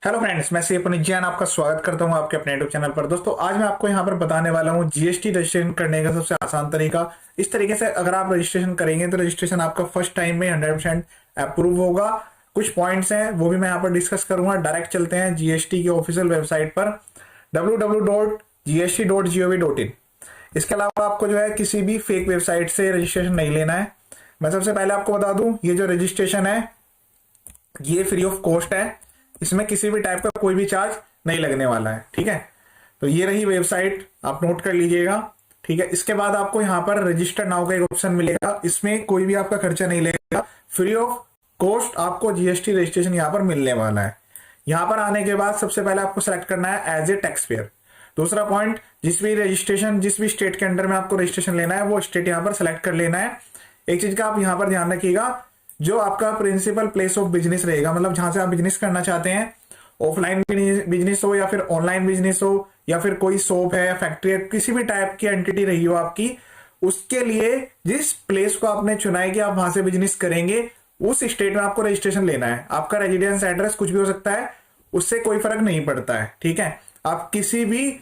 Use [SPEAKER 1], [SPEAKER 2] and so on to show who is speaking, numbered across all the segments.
[SPEAKER 1] Hello friends, मैं सी पुनीत जैन आपका स्वागत करता हूं आपके अपने यूट्यूब चैनल पर। दोस्तों, आज मैं आपको यहां पर बताने वाला हूं जीएसटी रजिस्ट्रेशन करने का सबसे आसान तरीका। इस तरीके से अगर आप रजिस्ट्रेशन करेंगे तो रजिस्ट्रेशन आपका फर्स्ट टाइम में 100% अप्रूव होगा। कुछ पॉइंट्स हैं वो भी मैं यहाँ पर डिस्कस करूंगा। डायरेक्ट चलते हैं जीएसटी की ऑफिशियल वेबसाइट पर www.gst.gov.in। इसके अलावा आपको जो है किसी भी फेक वेबसाइट से रजिस्ट्रेशन नहीं लेना है। मैं सबसे पहले आपको बता दूं, ये जो रजिस्ट्रेशन है ये फ्री ऑफ कॉस्ट है। इसमें किसी भी टाइप का कोई भी चार्ज नहीं लगने वाला है। ठीक है, तो ये रही वेबसाइट, आप नोट कर लीजिएगा। ठीक है, इसके बाद आपको यहाँ पर रजिस्टर नाउ का एक ऑप्शन मिलेगा। इसमें कोई भी आपका खर्चा नहीं लगेगा, फ्री ऑफ कॉस्ट आपको जीएसटी रजिस्ट्रेशन यहाँ पर मिलने वाला है। यहाँ पर आने के बाद सबसे पहले आपको सेलेक्ट करना है एज ए टैक्स पेयर। दूसरा पॉइंट, जिस भी स्टेट के अंडर में आपको रजिस्ट्रेशन लेना है वो स्टेट यहाँ पर सेलेक्ट कर लेना है। एक चीज का आप यहाँ पर ध्यान रखिएगा, जो आपका प्रिंसिपल प्लेस ऑफ बिजनेस रहेगा, मतलब जहां से आप बिजनेस करना चाहते हैं, ऑफलाइन बिजनेस हो या फिर ऑनलाइन बिजनेस हो या फिर कोई शॉप है, फैक्ट्री है, किसी भी टाइप की एंटिटी रही हो आपकी, उसके लिए जिस प्लेस को आपने चुना है कि आप वहां से बिजनेस करेंगे, उस स्टेट में आपको रजिस्ट्रेशन लेना है। आपका रेजिडेंस एड्रेस कुछ भी हो सकता है, उससे कोई फर्क नहीं पड़ता है। ठीक है, आप किसी भी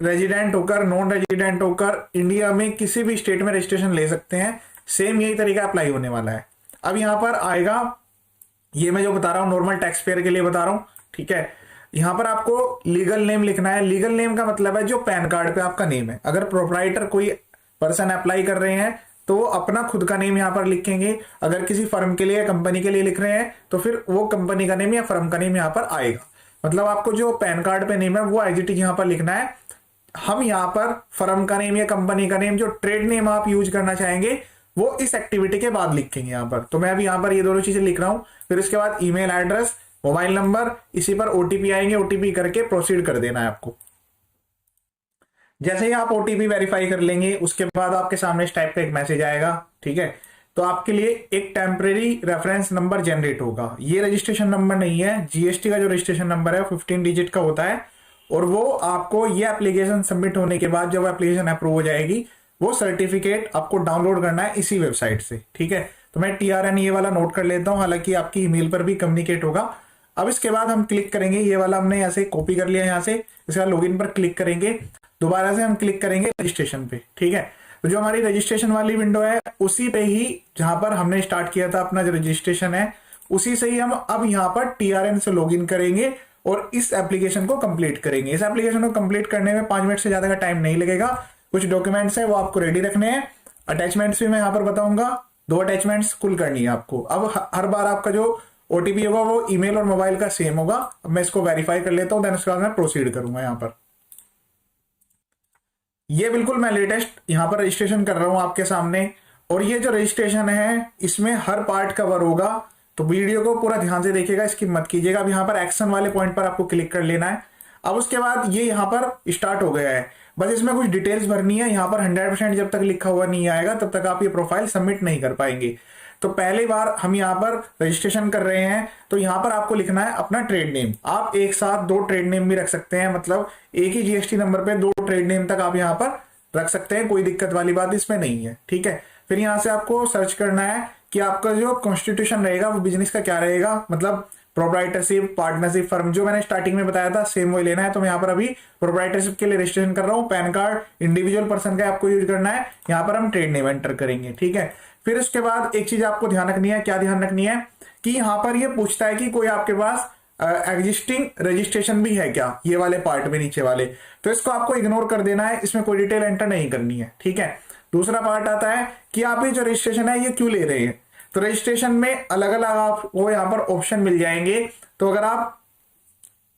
[SPEAKER 1] रेजिडेंट होकर, नॉन रेजिडेंट होकर इंडिया में किसी भी स्टेट में रजिस्ट्रेशन ले सकते हैं। सेम यही तरीका अप्लाई होने वाला है। अब यहां पर आएगा, ये मैं जो बता रहा हूं नॉर्मल टैक्स पेयर के लिए बता रहा हूं। ठीक है, यहां पर आपको लीगल नेम लिखना है। लीगल नेम का मतलब है जो पैन कार्ड पे आपका नेम है। अगर प्रोप्राइटर कोई पर्सन अप्लाई कर रहे हैं तो वो अपना खुद का नेम यहां पर लिखेंगे। अगर किसी फर्म के लिए, कंपनी के लिए लिख रहे हैं तो फिर वो कंपनी का नेम या फर्म का नेम यहां पर आएगा। मतलब आपको जो पैन कार्ड पे नेम है वो एज इट इज यहां पर लिखना है। हम यहां पर फर्म का नेम या कंपनी का नेम, जो ट्रेड नेम आप यूज करना चाहेंगे, वो इस एक्टिविटी के बाद लिखेंगे यहां पर। तो मैं अभी यहां पर ये दोनों चीजें लिख रहा हूं। फिर उसके बाद ईमेल एड्रेस, मोबाइल नंबर, इसी पर ओटीपी आएंगे, ओटीपी करके प्रोसीड कर देना है आपको। जैसे ही आप ओटीपी वेरीफाई कर लेंगे उसके बाद आपके सामने इस टाइप का एक मैसेज आएगा। ठीक है, तो आपके लिए एक टेम्परेरी रेफरेंस नंबर जनरेट होगा। ये रजिस्ट्रेशन नंबर नहीं है, जीएसटी का जो रजिस्ट्रेशन नंबर है 15 डिजिट का होता है। और वो आपको ये एप्लीकेशन सबमिट होने के बाद जब एप्लीकेशन अप्रूव हो जाएगी, वो सर्टिफिकेट आपको डाउनलोड करना है इसी वेबसाइट से। ठीक है, तो मैं TRN ये वाला नोट कर लेता हूं, हालांकि आपकी ईमेल पर भी कम्युनिकेट होगा। अब इसके बाद हम क्लिक करेंगे, ये वाला हमने ऐसे कॉपी कर लिया यहाँ से। इसके बाद लॉगिन पर क्लिक करेंगे, दोबारा से हम क्लिक करेंगे रजिस्ट्रेशन पे। ठीक है, तो जो हमारी रजिस्ट्रेशन वाली विंडो है उसी पे ही जहां पर हमने स्टार्ट किया था अपना जो रजिस्ट्रेशन है, उसी से ही हम अब यहाँ पर TRN से लॉगिन करेंगे और इस एप्लीकेशन को कंप्लीट करेंगे। इस एप्लीकेशन को कंप्लीट करने में 5 मिनट से ज्यादा का टाइम नहीं लगेगा। कुछ डॉक्यूमेंट्स है वो आपको रेडी रखने हैं। अटैचमेंट्स भी मैं यहां पर बताऊंगा, 2 अटैचमेंट्स कुल करनी है आपको। अब हर बार आपका जो ओटीपी होगा वो ईमेल और मोबाइल का सेम होगा। अब मैं इसको वेरीफाई कर लेता हूं, देन उसके बाद मैं प्रोसीड करूंगा। यहां पर ये बिल्कुल मैं लेटेस्ट यहां पर रजिस्ट्रेशन कर रहा हूं आपके सामने, और ये जो रजिस्ट्रेशन है इसमें हर पार्ट कवर होगा। तो वीडियो को पूरा ध्यान से देखिएगा, इसकी मत कीजिएगा। अब यहाँ पर एक्शन वाले पॉइंट पर आपको क्लिक कर लेना है। अब उसके बाद ये यहाँ पर स्टार्ट हो गया है, बस इसमें कुछ डिटेल्स भरनी है। यहाँ पर 100% जब तक लिखा हुआ नहीं आएगा तब तक आप ये प्रोफाइल सबमिट नहीं कर पाएंगे। तो पहली बार हम यहाँ पर रजिस्ट्रेशन कर रहे हैं, तो यहाँ पर आपको लिखना है अपना ट्रेड नेम। आप एक साथ 2 ट्रेड नेम भी रख सकते हैं, मतलब एक ही जीएसटी नंबर पे 2 ट्रेड नेम तक आप यहाँ पर रख सकते हैं, कोई दिक्कत वाली बात इसमें नहीं है। ठीक है, फिर यहाँ से आपको सर्च करना है कि आपका जो कॉन्स्टिट्यूशन रहेगा वो बिजनेस का क्या रहेगा, मतलब प्रोप्राइटरशिप, पार्टनरशिप, फर्म, जो मैंने स्टार्टिंग में बताया था सेम वही लेना है। तो मैं यहाँ पर अभी प्रोप्राइटरशिप के लिए रजिस्ट्रेशन कर रहा हूँ। पैन कार्ड इंडिविजुअल पर्सन का आपको यूज करना है। यहाँ पर हम ट्रेड नेम एंटर करेंगे। ठीक है, फिर उसके बाद एक चीज आपको ध्यान रखनी है। क्या ध्यान रखनी है कि यहाँ पर ये पूछता है कि कोई आपके पास एग्जिस्टिंग रजिस्ट्रेशन भी है क्या, ये वाले पार्ट में नीचे वाले, तो इसको आपको इग्नोर कर देना है, इसमें कोई डिटेल एंटर नहीं करनी है। ठीक है, दूसरा पार्ट आता है कि आप ये जो रजिस्ट्रेशन है ये क्यों ले रहे हैं। तो रजिस्ट्रेशन में अलग अलग आपको यहाँ पर ऑप्शन मिल जाएंगे। तो अगर आप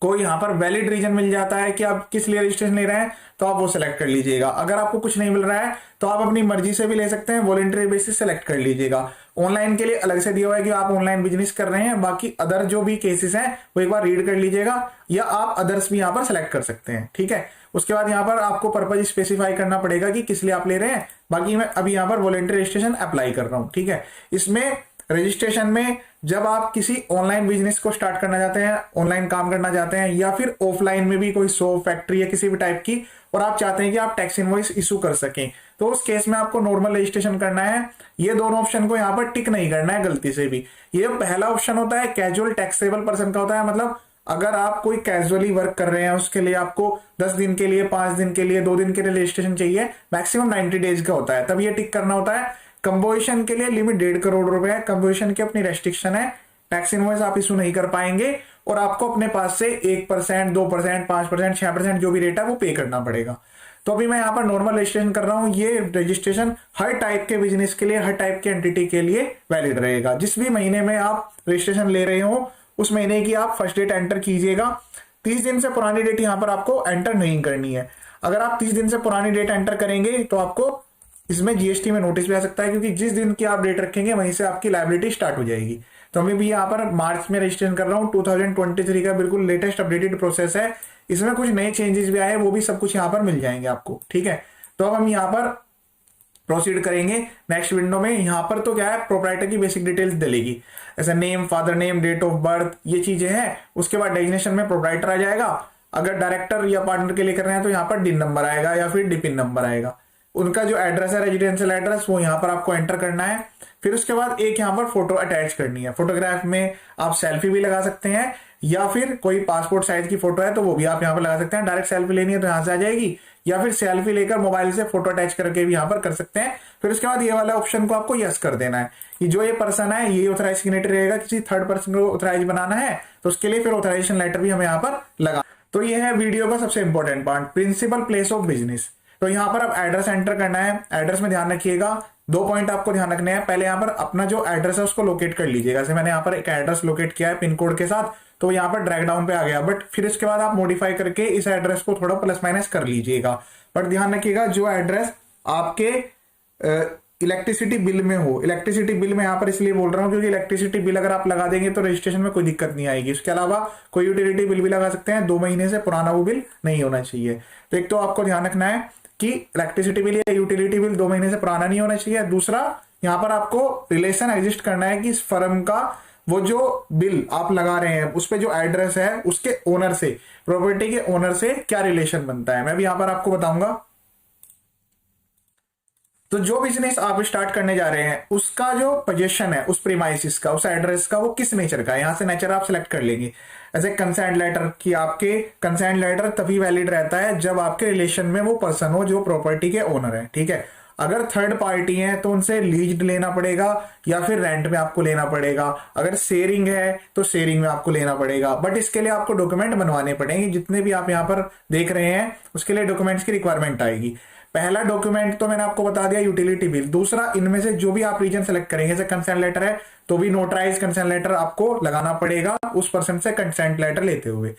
[SPEAKER 1] कोई यहाँ पर वैलिड रीजन मिल जाता है कि आप किस लिए रजिस्ट्रेशन ले रहे हैं तो आप वो सिलेक्ट कर लीजिएगा। अगर आपको कुछ नहीं मिल रहा है तो आप अपनी मर्जी से भी ले सकते हैं, वॉलंटरी बेसिस सेलेक्ट कर लीजिएगा। ऑनलाइन के लिए अलग से दिया हुआ है कि आप ऑनलाइन बिजनेस कर रहे हैं। बाकी अदर जो भी केसेस हैं वो एक बार रीड कर लीजिएगा, या आप अदर्स भी यहाँ पर सेलेक्ट कर सकते हैं। ठीक है, उसके बाद यहाँ पर आपको पर्पज स्पेसिफाई करना पड़ेगा कि किस लिए आप ले रहे हैं। बाकी मैं अभी यहाँ पर वॉलंटरी रजिस्ट्रेशन अप्लाई कर रहा हूँ। ठीक है, इसमें रजिस्ट्रेशन में जब आप किसी ऑनलाइन बिजनेस को स्टार्ट करना चाहते हैं, ऑनलाइन काम करना चाहते हैं, या फिर ऑफलाइन में भी कोई शॉप, फैक्ट्री या किसी भी टाइप की, और आप चाहते हैं कि आप टैक्स इनवॉइस इशू कर सकें, तो उस केस में आपको नॉर्मल रजिस्ट्रेशन करना है। ये दोनों ऑप्शन को यहाँ पर टिक नहीं करना है गलती से भी। ये पहला ऑप्शन होता है कैजुअल टैक्सेबल पर्सन का होता है, मतलब अगर आप कोई कैजुअली वर्क कर रहे हैं उसके लिए आपको 10 दिन के लिए, 5 दिन के लिए, 2 दिन के लिए रजिस्ट्रेशन चाहिए, मैक्सिमम 90 डेज का होता है, तब ये टिक करना होता है। कंपोजिशन के लिए लिमिट 1.5 करोड़ रुपए है, कंपोजिशन की अपनी रेस्ट्रिक्शन है, टैक्स इनवॉइस आप इशू नहीं कर पाएंगे और आपको अपने पास से 1%, 2%, 5%, 6% जो भी रेट है वो पे करना पड़ेगा। तो अभी मैं यहाँ पर नॉर्मल रजिस्ट्रेशन कर रहा हूँ। ये रजिस्ट्रेशन हर टाइप के बिजनेस के लिए, हर टाइप के एंटिटी के लिए वैलिड रहेगा। जिस भी महीने में आप रजिस्ट्रेशन ले रहे हो उस महीने की आप फर्स्ट डेट एंटर कीजिएगा। 30 दिन से पुरानी डेट यहाँ पर आपको एंटर नहीं करनी है। अगर आप 30 दिन से पुरानी डेट एंटर करेंगे तो आपको इसमें जीएसटी में नोटिस भी आ सकता है, क्योंकि जिस दिन की आप डेट रखेंगे वहीं से आपकी लायबिलिटी स्टार्ट हो जाएगी। तो मैं भी यहाँ पर मार्च में रजिस्ट्रेशन कर रहा हूँ। 2023 का बिल्कुल लेटेस्ट अपडेटेड प्रोसेस है। इसमें कुछ नए चेंजेस भी आए, वो भी सब कुछ यहाँ पर मिल जाएंगे आपको, ठीक है। तो अब हम यहाँ पर प्रोसीड करेंगे नेक्स्ट विंडो में। यहाँ पर तो क्या है, प्रोप्राइटर की बेसिक डिटेल्स डलेगी, ऐसा name, father name, date of birth, ये चीजें हैं। उसके बाद डेजिग्नेशन में प्रोप्राइटर आ जाएगा। अगर डायरेक्टर या पार्टनर के लिए कर रहे हैं तो यहाँ पर डिन नंबर आएगा या फिर डिपिन नंबर आएगा। उनका जो एड्रेस है, रेजिडेंशियल एड्रेस, वो यहाँ पर आपको एंटर करना है। फिर उसके बाद एक यहाँ पर फोटो अटैच करनी है। फोटोग्राफ में आप सेल्फी भी लगा सकते हैं या फिर कोई पासपोर्ट साइज की फोटो है तो वो भी आप यहाँ पर लगा सकते हैं। डायरेक्ट सेल्फी लेनी है तो यहाँ से आ जाएगी, या फिर सेल्फी लेकर मोबाइल से फोटो अटैच करके भी यहाँ पर कर सकते हैं। फिर उसके बाद ये वाला ऑप्शन को आपको यस कर देना है कि जो ये पर्सन है ये ऑथराइज सिग्नेटरी रहेगा। किसी थर्ड पर्सन को ऑथराइज बनाना है तो उसके लिए फिर ऑथराइजेशन लेटर भी हमें यहाँ पर लगा। तो ये है वीडियो का सबसे important part, principal place of business. तो यहाँ पर अब एड्रेस एंटर करना है। एड्रेस में ध्यान रखिएगा, 2 पॉइंट आपको ध्यान रखने हैं। पहले यहाँ पर अपना जो एड्रेस है उसको लोकेट कर लीजिएगा। जैसे मैंने यहाँ पर एक एड्रेस लोकेट किया है पिन कोड के साथ, तो यहाँ पर ड्रैग डाउन पे आ गया। बट फिर इसके बाद आप मॉडिफाई करके इस एड्रेस को थोड़ा प्लस माइनस कर लीजिएगा। बट ध्यान रखिएगा जो एड्रेस आपके इलेक्ट्रिसिटी बिल में हो। इलेक्ट्रिसिटी बिल में यहाँ पर इसलिए बोल रहा हूँ क्योंकि इलेक्ट्रिसिटी बिल अगर आप लगा देंगे तो रजिस्ट्रेशन में कोई दिक्कत नहीं आएगी। उसके अलावा कोई यूटिलिटी बिल भी लगा सकते हैं, 2 महीने से पुराना वो बिल नहीं होना चाहिए। तो एक तो आपको ध्यान रखना है कि इलेक्ट्रिसिटी बिल या यूटिलिटी बिल 2 महीने से पुराना नहीं होना चाहिए। दूसरा, यहाँ पर आपको रिलेशन एग्जिस्ट करना है कि इस फर्म का वो जो बिल आप लगा रहे हैं उस पे जो एड्रेस है उसके ओनर से, प्रॉपर्टी के ओनर से क्या रिलेशन बनता है। मैं भी यहां पर आपको बताऊंगा। तो जो बिजनेस आप स्टार्ट करने जा रहे हैं उसका जो पोजीशन है उस प्रीमाइसिस का, उस एड्रेस का, वो किस नेचर का है, यहां से नेचर आप सिलेक्ट कर लेंगे। ऐसे कंसेंट लेटर की, आपके कंसेंट लेटर तभी वैलिड रहता है जब आपके रिलेशन में वो पर्सन हो जो प्रॉपर्टी के ओनर है, ठीक है। अगर थर्ड पार्टी है तो उनसे लीज लेना पड़ेगा या फिर रेंट में आपको लेना पड़ेगा। अगर शेयरिंग है तो शेयरिंग में आपको लेना पड़ेगा। बट इसके लिए आपको डॉक्यूमेंट बनवाने पड़ेंगे। जितने भी आप यहाँ पर देख रहे हैं उसके लिए डॉक्यूमेंट्स की रिक्वायरमेंट आएगी। पहला डॉक्यूमेंट तो मैंने आपको बता दिया, यूटिलिटी बिल। दूसरा, इनमें से जो भी आप रीजन सेलेक्ट करेंगे, जैसे कंसेंट लेटर है तो भी नोटराइज कंसेंट लेटर आपको लगाना पड़ेगा उस पर्सन से कंसेंट लेटर लेते हुए।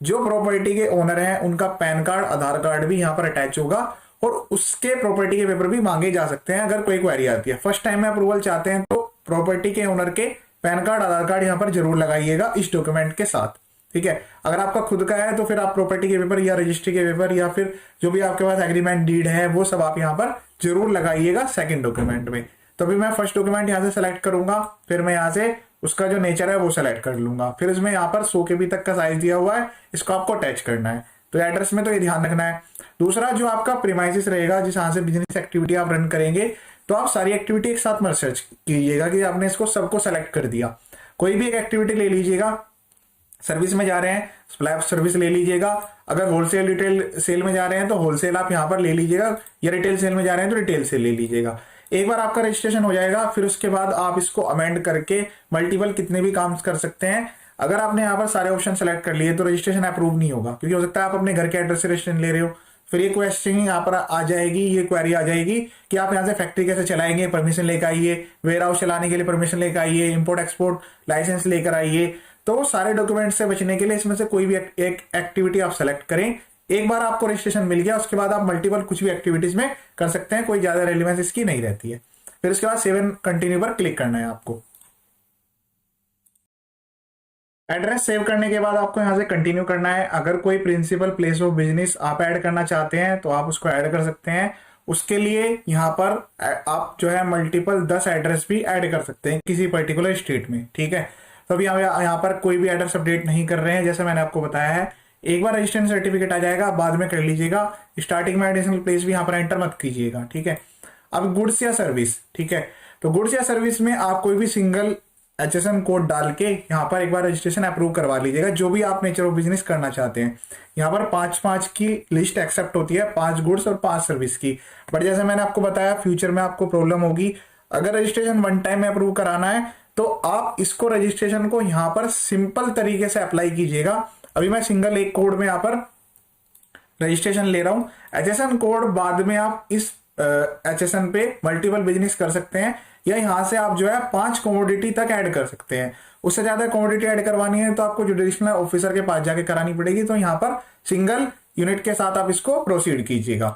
[SPEAKER 1] जो प्रॉपर्टी के ओनर है उनका पैन कार्ड, आधार कार्ड भी यहाँ पर अटैच होगा और उसके प्रॉपर्टी के पेपर भी मांगे जा सकते हैं अगर कोई क्वेरी आती है। फर्स्ट टाइम में अप्रूवल चाहते हैं तो प्रॉपर्टी के ओनर के पैन कार्ड, आधार कार्ड यहाँ पर जरूर लगाइएगा इस डॉक्यूमेंट के साथ, ठीक है। अगर आपका खुद का है तो फिर आप प्रॉपर्टी के पेपर या रजिस्ट्री के पेपर या फिर जो भी आपके पास एग्रीमेंट डीड है वो सब आप यहाँ पर जरूर लगाइएगा सेकंड डॉक्यूमेंट में। तो अभी मैं फर्स्ट डॉक्यूमेंट यहाँ से सेलेक्ट करूंगा, फिर मैं यहाँ से उसका जो नेचर है वो सेलेक्ट कर लूंगा। फिर इसमें यहाँ पर 100 KB तक का साइज दिया हुआ है, इसको आपको अटैच करना है। तो एड्रेस में तो ये ध्यान रखना है। दूसरा, जो आपका प्रीमाइसिस रहेगा जिस यहाँ से बिजनेस एक्टिविटी आप रन करेंगे, तो आप सारी एक्टिविटी एक साथ मत सर्च कीजिएगा कि आपने इसको सबको सेलेक्ट कर दिया। कोई भी एक एक्टिविटी ले लीजिएगा। सर्विस में जा रहे हैं, स्लैब सर्विस ले लीजिएगा। अगर होलसेल रिटेल सेल में जा रहे हैं तो होलसेल आप यहाँ पर ले लीजिएगा, या रिटेल सेल में जा रहे हैं तो रिटेल सेल ले लीजिएगा। एक बार आपका रजिस्ट्रेशन हो जाएगा फिर उसके बाद आप इसको अमेंड करके मल्टीपल कितने भी काम कर सकते हैं। अगर आपने यहाँ पर सारे ऑप्शन सेलेक्ट कर लिए तो रजिस्ट्रेशन अप्रूव नहीं होगा, क्योंकि हो सकता है आप अपने घर के एड्रेस से रजिस्ट्रेशन ले रहे हो। फिर ये क्वेश्चन यहाँ पर आ जाएगी, ये क्वेरी आ जाएगी कि आप यहाँ से फैक्ट्री कैसे चलाएंगे, परमिशन लेकर आइए, वेयर हाउस चलाने के लिए परमिशन लेकर आइए, इंपोर्ट एक्सपोर्ट लाइसेंस लेकर आइए। तो सारे डॉक्यूमेंट से बचने के लिए इसमें से कोई भी एक एक्टिविटी आप सेलेक्ट करें। एक बार आपको रजिस्ट्रेशन मिल गया उसके बाद आप मल्टीपल कुछ भी एक्टिविटीज में कर सकते हैं, कोई ज्यादा रेलिवेंस इसकी नहीं रहती है। फिर उसके बाद सेव एंड कंटिन्यू पर क्लिक करना है आपको। एड्रेस सेव करने के बाद आपको यहां से कंटिन्यू करना है। अगर कोई प्रिंसिपल प्लेस ऑफ बिजनेस आप ऐड करना चाहते हैं तो आप उसको ऐड कर सकते हैं। उसके लिए यहाँ पर आप जो है मल्टीपल 10 एड्रेस भी ऐड कर सकते हैं किसी पर्टिकुलर स्टेट में, ठीक है। तो अभी यहाँ पर कोई भी एड्रेस अपडेट नहीं कर रहे हैं, जैसे मैंने आपको बताया है। एक बार रजिस्ट्रेशन सर्टिफिकेट आ जाएगा, बाद में कर लीजिएगा। स्टार्टिंग में एडिशनल प्लेस भी यहाँ पर एंटर मत कीजिएगा, ठीक है। अब गुड्स या सर्विस, ठीक है। तो गुड्स या सर्विस में आप कोई भी सिंगल HSN कोड डाल के यहाँ पर एक बार रजिस्ट्रेशन अप्रूव करवा लीजिएगा, जो भी आप नेचर ऑफ बिजनेस करना चाहते हैं। यहाँ पर 5-5 की लिस्ट एक्सेप्ट होती है, 5 गुड्स और 5 सर्विस की। बट जैसे मैंने आपको बताया, फ्यूचर में आपको प्रॉब्लम होगी। अगर रजिस्ट्रेशन वन टाइम में अप्रूव कराना है तो आप इसको रजिस्ट्रेशन को यहाँ पर सिंपल तरीके से अप्लाई कीजिएगा। अभी मैं सिंगल एक कोड में यहाँ पर रजिस्ट्रेशन ले रहा हूं। HSN कोड बाद में आप इस HSN पे मल्टीपल बिजनेस कर सकते हैं, या यहां से आप जो है 5 कमोडिटी तक ऐड कर सकते हैं। उससे ज्यादा कमोडिटी ऐड करवानी है तो आपको जुडिशनल ऑफिसर के पास जाके करानी पड़ेगी। तो यहां पर सिंगल यूनिट के साथ आप इसको प्रोसीड कीजिएगा।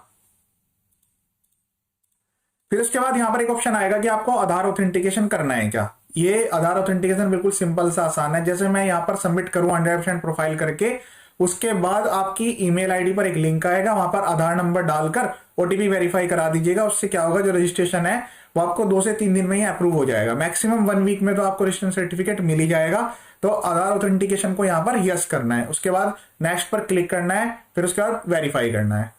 [SPEAKER 1] फिर उसके बाद यहां पर एक ऑप्शन आएगा कि आपको आधार ऑथेंटिकेशन करना है क्या। ये आधार ऑथेंटिकेशन बिल्कुल सिंपल सा आसान है। जैसे मैं यहां पर सबमिट करूं 100% प्रोफाइल करके, उसके बाद आपकी ईमेल आईडी पर एक लिंक आएगा, वहां पर आधार नंबर डालकर ओटीपी वेरीफाई करा दीजिएगा। उससे क्या होगा, जो रजिस्ट्रेशन है वो आपको 2 से 3 दिन में ही अप्रूव हो जाएगा। मैक्सिमम 1 वीक में तो आपको रजिस्ट्रेशन सर्टिफिकेट मिल ही जाएगा। तो आधार ऑथेंटिकेशन को यहाँ पर यस करना है, उसके बाद नेक्स्ट पर क्लिक करना है, फिर उसके बाद वेरीफाई करना है।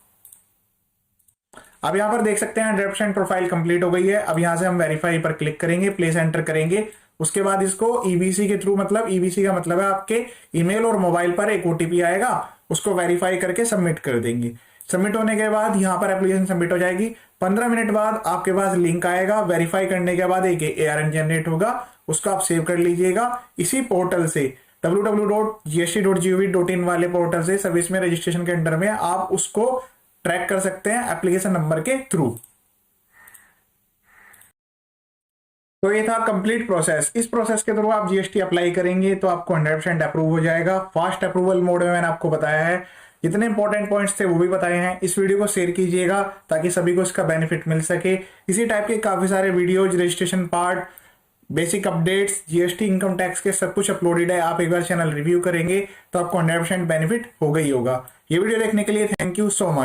[SPEAKER 1] अब यहाँ पर देख सकते हैं 100% प्रोफाइल कंप्लीट हो गई है। अब यहाँ से हम वेरीफाई पर क्लिक करेंगे, प्लेस एंटर करेंगे। उसके बाद इसको ईबीसी के थ्रू, मतलब ईबीसी का मतलब है आपके ईमेल और मोबाइल पर एक ओटीपी आएगा, उसको वेरीफाई करके सबमिट कर देंगे। सबमिट होने के बाद यहाँ पर एप्लीकेशन सबमिट हो जाएगी। 15 मिनट बाद आपके पास लिंक आएगा। वेरीफाई करने के बाद एक ARN जनरेट होगा, उसको आप सेव कर लीजिएगा। इसी पोर्टल से www.gst.gov.in वाले पोर्टल से सर्विस में रजिस्ट्रेशन के अंडर में आप उसको ट्रैक कर सकते हैं एप्लीकेशन नंबर के थ्रू। तो ये था कंप्लीट प्रोसेस। इस प्रोसेस के थ्रू आप जीएसटी अप्लाई करेंगे तो आपको 100% अप्रूव हो जाएगा। फास्ट अप्रूवल मोड में मैंने आपको बताया है, जितने इंपॉर्टेंट पॉइंट्स थे वो भी बताए हैं। इस वीडियो को शेयर कीजिएगा ताकि सभी को इसका बेनिफिट मिल सके। इसी टाइप के काफी सारे videos, registration part, basic updates, GST, income tax के सब कुछ अपलोडेड है। आप एक बार चैनल रिव्यू करेंगे तो आपको 100% बेनिफिट होगा ही होगा। ये वीडियो देखने के लिए थैंक यू सो मच।